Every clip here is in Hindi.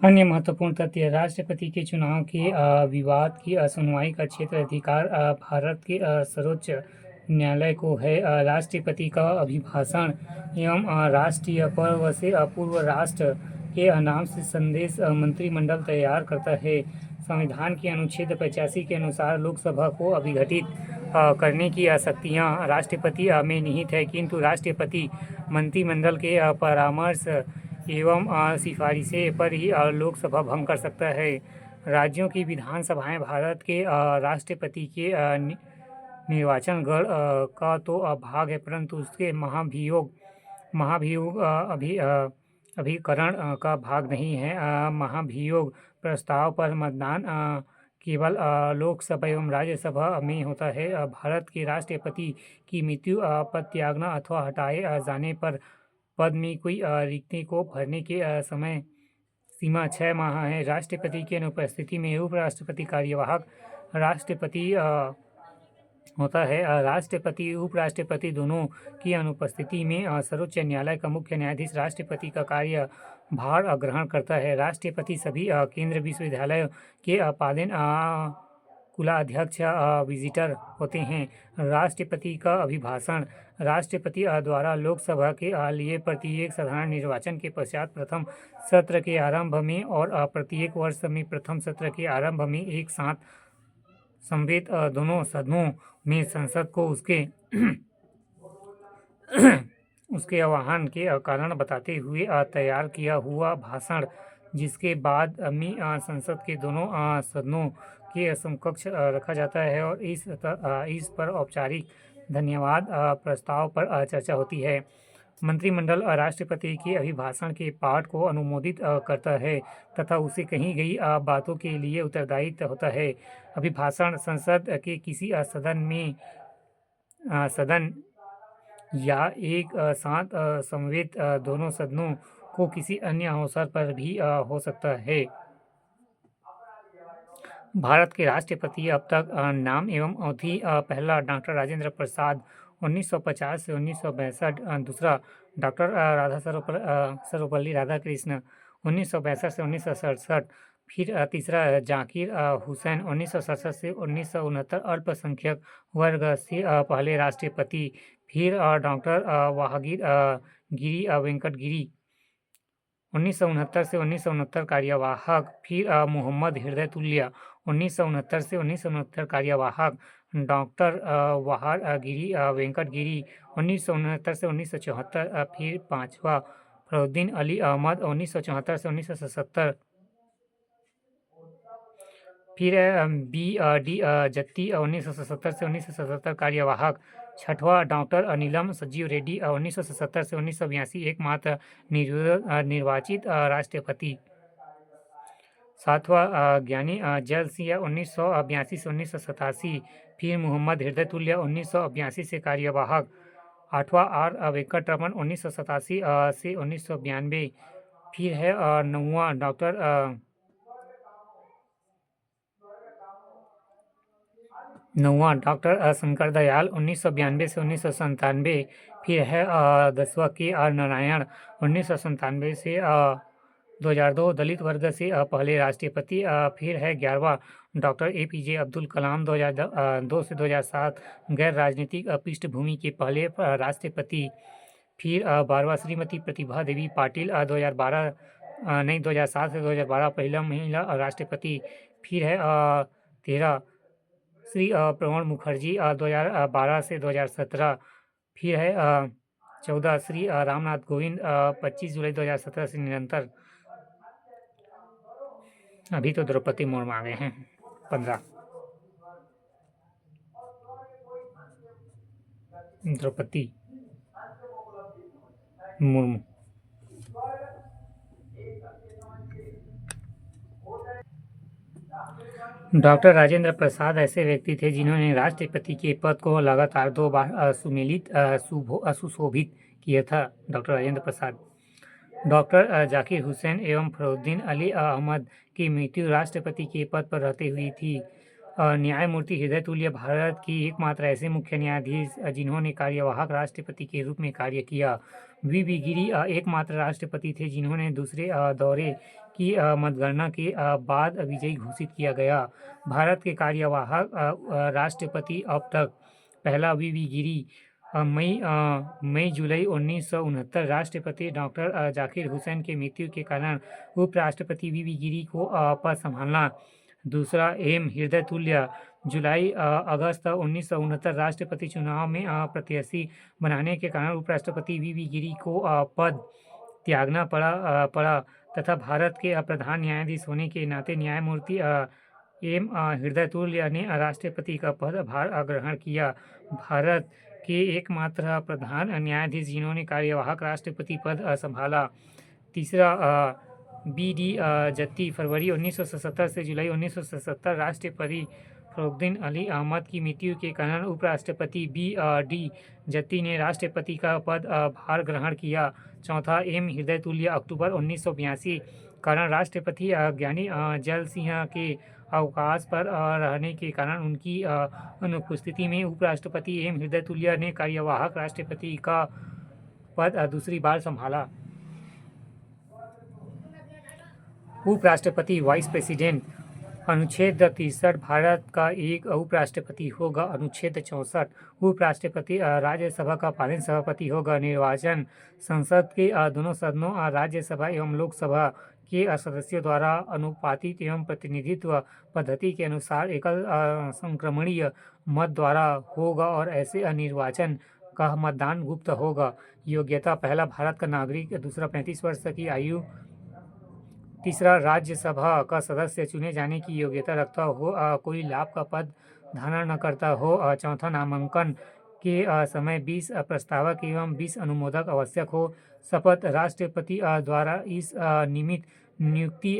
अन्य महत्वपूर्ण तथ्य: राष्ट्रपति के चुनाव के विवाद की सुनवाई का क्षेत्र अधिकार भारत के सर्वोच्च न्यायालय को है। राष्ट्रपति का अभिभाषण एवं राष्ट्रीय पर्व से पूर्व राष्ट्र के नाम से संदेश मंत्रिमंडल तैयार करता है। संविधान के अनुच्छेद 85 के अनुसार लोकसभा को अभिघटित करने की शक्तियां राष्ट्रपति में निहित है, किंतु राष्ट्रपति मंत्रिमंडल के परामर्श एवं सिफारिशें पर ही लोकसभा भंग कर सकता है। राज्यों की विधानसभाएं भारत के राष्ट्रपति के निर्वाचन गण का तो भाग है, परंतु उसके महाभियोग अभिकरण का भाग नहीं है। महाभियोग प्रस्ताव पर मतदान केवल लोकसभा एवं राज्यसभा में होता है। भारत के राष्ट्रपति की मृत्यु, पद त्यागना अथवा हटाए जाने पर पद में कोई रिक्ति को भरने के समय सीमा 6 माह है। राष्ट्रपति की अनुपस्थिति में उपराष्ट्रपति कार्यवाहक राष्ट्रपति होता है। राष्ट्रपति उपराष्ट्रपति दोनों की अनुपस्थिति में सर्वोच्च न्यायालय का मुख्य न्यायाधीश राष्ट्रपति का कार्यभार ग्रहण करता है। राष्ट्रपति सभी केंद्रीय विश्वविद्यालयों के पदेन कुलाध्यक्ष विजिटर होते हैं। राष्ट्रपति का अभिभाषण: राष्ट्रपति द्वारा लोकसभा के लिए प्रत्येक साधारण निर्वाचन के पश्चात प्रथम सत्र के आरंभ में और प्रत्येक वर्ष में प्रथम सत्र के आरंभ में एक साथ समवेत दोनों सदनों में संसद को उसके आह्वान के कारण बताते हुए तैयार किया हुआ भाषण, जिसके बाद में संसद के दोनों सदनों के समकक्ष रखा जाता है और इस पर औपचारिक धन्यवाद प्रस्ताव पर चर्चा होती है। मंत्रिमंडल राष्ट्रपति के अभिभाषण के पाठ को अनुमोदित करता है तथा उसे कही गई बातों के लिए उत्तरदायी होता है। अभिभाषण संसद के किसी सदन या एक साथ समवेत दोनों सदनों को किसी अन्य अवसर पर भी हो सकता है। भारत के राष्ट्रपति अब तक नाम एवं अवधि: पहला डॉक्टर राजेंद्र प्रसाद 1950 से 1962, दूसरा डॉक्टर सर्वपल्ली राधाकृष्ण 1962 से 1967, फिर तीसरा जाकिर हुसैन 1967 से 1969 अल्पसंख्यक वर्ग से पहले राष्ट्रपति, फिर डॉक्टर वहांगीर गिरी वेंकट गिरी 1969 से 1969 कार्यवाहक, फिर मोहम्मद हृदयतुल्य 1969 से 1969 कार्यवाहक, डॉक्टर वहार गिरी वेंकट गिरी 1969 से 1974, फिर पांचवा फरुद्दीन अली अहमद 1974 से 1977, फिर बी डी जत्ती 1977 से 1977 कार्यवाहक, छठवां डॉक्टर नीलम संजीव रेड्डी 1977 से 1982 एकमात्र निर्वाचित राष्ट्रपति, सातवां ज्ञानी जैल सिंह 1982 से 1987, फिर मोहम्मद हृदयतुल्य 1982 से कार्यवाहक, आठवां आर वेंकटरमन 1987 से 1992, फिर है नौवां डॉक्टर शंकर दयाल 1992 से 1997, फिर है 10वां के आर नारायण 1997 से 2002 दलित वर्ग से पहले राष्ट्रपति, फिर है 11वां डॉक्टर APJ अब्दुल कलाम 2002 से 2007 गैर राजनीतिक पृष्ठभूमि के पहले राष्ट्रपति, फिर 12वां श्रीमती प्रतिभा देवी पाटिल 2007 से 2012 महिला राष्ट्रपति, फिर है 13 श्री प्रणब मुखर्जी 2012 से 2017, फिर है 14 श्री रामनाथ कोविंद 25 जुलाई 2017 से निरंतर। अभी तो द्रौपदी मुर्मू आ गए हैं 15। द्रौपदी मुर्मू डॉक्टर राजेंद्र प्रसाद ऐसे व्यक्ति थे जिन्होंने राष्ट्रपति के पद को लगातार 2 बार सुशोभित किया था। डॉक्टर राजेंद्र प्रसाद, डॉक्टर जाकिर हुसैन एवं फरुद्दीन अली अहमद की मृत्यु राष्ट्रपति के पद पर रहते हुई थी। न्यायमूर्ति हृदयतुल्य भारत की एकमात्र ऐसे मुख्य न्यायाधीश जिन्होंने कार्यवाहक राष्ट्रपति के रूप में कार्य किया। वी गिरी एकमात्र राष्ट्रपति थे जिन्होंने दूसरे दौरे की मतगणना के बाद विजयी घोषित किया गया। भारत के कार्यवाहक राष्ट्रपति अब तक पहला वी गिरी मई जुलाई 1969 राष्ट्रपति डॉक्टर जाकिर हुसैन की मृत्यु के कारण उपराष्ट्रपति वी गिरी को पद संभालना। दूसरा एम हृदय तुल्य जुलाई अगस्त 1969 राष्ट्रपति चुनाव में प्रत्याशी बनाने के कारण उपराष्ट्रपति वी गिरी को पद त्यागना पड़ा तथा भारत के प्रधान न्यायाधीश होने के नाते न्यायमूर्ति एम हृदय तुल्य ने राष्ट्रपति का पदभार ग्रहण किया। भारत के एकमात्र प्रधान न्यायाधीश जिन्होंने कार्यवाहक राष्ट्रपति पद संभाला। तीसरा बी डी जत्ती फरवरी 1977 से जुलाई 1977 राष्ट्रपति फखरुद्दीन अली अहमद की मृत्यु के कारण उपराष्ट्रपति बी डी जत्ती ने राष्ट्रपति का पद भार ग्रहण किया। चौथा एम हृदय तुल्य अक्टूबर 1982 कारण राष्ट्रपति ज्ञानी जैल सिंह के अवकाश पर रहने के कारण उनकी अनुपस्थिति में उपराष्ट्रपति एम हृदय तुल्य ने कार्यवाहक राष्ट्रपति का पद दूसरी बार संभाला। उपराष्ट्रपति वाइस प्रेसिडेंट अनुच्छेद 63 भारत का एक उपराष्ट्रपति होगा। अनुच्छेद 64 उपराष्ट्रपति राज्यसभा का पालन सभापति होगा। निर्वाचन संसद के दोनों सदनों राज्यसभा एवं लोकसभा के सदस्यों द्वारा अनुपातित एवं प्रतिनिधित्व पद्धति के अनुसार एकल संक्रमणीय मत द्वारा होगा और ऐसे निर्वाचन का मतदान गुप्त होगा। योग्यता पहला भारत का नागरिक, दूसरा 35 वर्ष की आयु, तीसरा राज्यसभा का सदस्य चुने जाने की योग्यता रखता हो, कोई लाभ का पद धारण न करता हो, चौथा नामांकन के समय 20 प्रस्तावक एवं 20 अनुमोदक आवश्यक हो, शपथ राष्ट्रपति द्वारा इस निमित्त नियुक्ति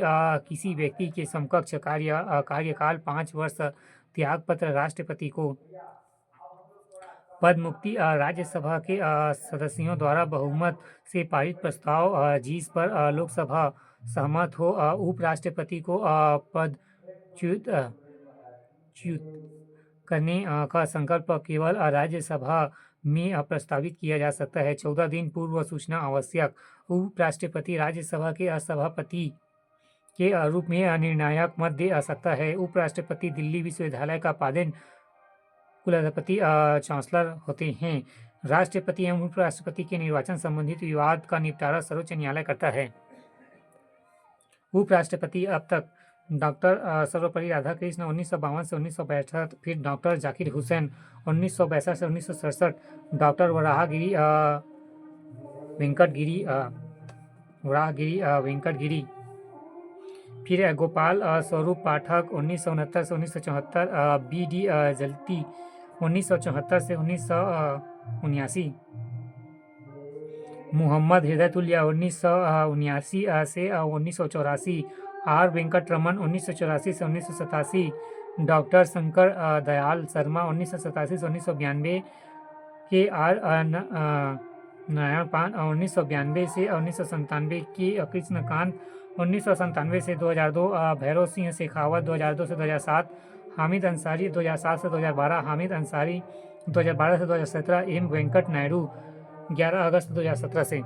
किसी व्यक्ति के समकक्ष कार्यकाल 5 वर्ष, त्यागपत्र राष्ट्रपति को, पद मुक्ति राज्यसभा के सदस्यों द्वारा बहुमत से पारित प्रस्ताव जिस पर लोकसभा सहमत हो, उपराष्ट्रपति को पदच्युत करने का संकल्प केवल राज्यसभा में प्रस्तावित किया जा सकता है। 14 दिन पूर्व सूचना आवश्यक। उपराष्ट्रपति राज्यसभा के सभापति के रूप में निर्णायक मत दे सकता है। उपराष्ट्रपति दिल्ली विश्वविद्यालय का पादेन कुलाधिपति चांसलर होते हैं। राष्ट्रपति एवं उपराष्ट्रपति के निर्वाचन संबंधित विवाद का निपटारा सर्वोच्च न्यायालय करता है। उपराष्ट्रपति अब तक डॉक्टर सर्वपल्ली राधाकृष्ण 1952 से 1962, फिर डॉक्टर जाकिर हुसैन 1962 से 1967, डॉक्टर वराहगिरी वेंकटगिरी, फिर गोपाल स्वरूप पाठक 1969 से 1974, बी डी जल्ती 1974 से 1979, मोहम्मद हृदयतुल्य 1979 से 1984, आर वेंकटरमन 1984 से 1987, डॉक्टर शंकर दयाल शर्मा 1987 से 1992, के आर नारायण पान 1992 से 1997, के कृष्णकांत 1997 से 2002, भैरव सिंह शेखावत 2002 से 2007, हामिद अंसारी 2007 से 2012, हामिद अंसारी 2012 से 2017, एम वेंकट नायडू 11 अगस्त 2017 से।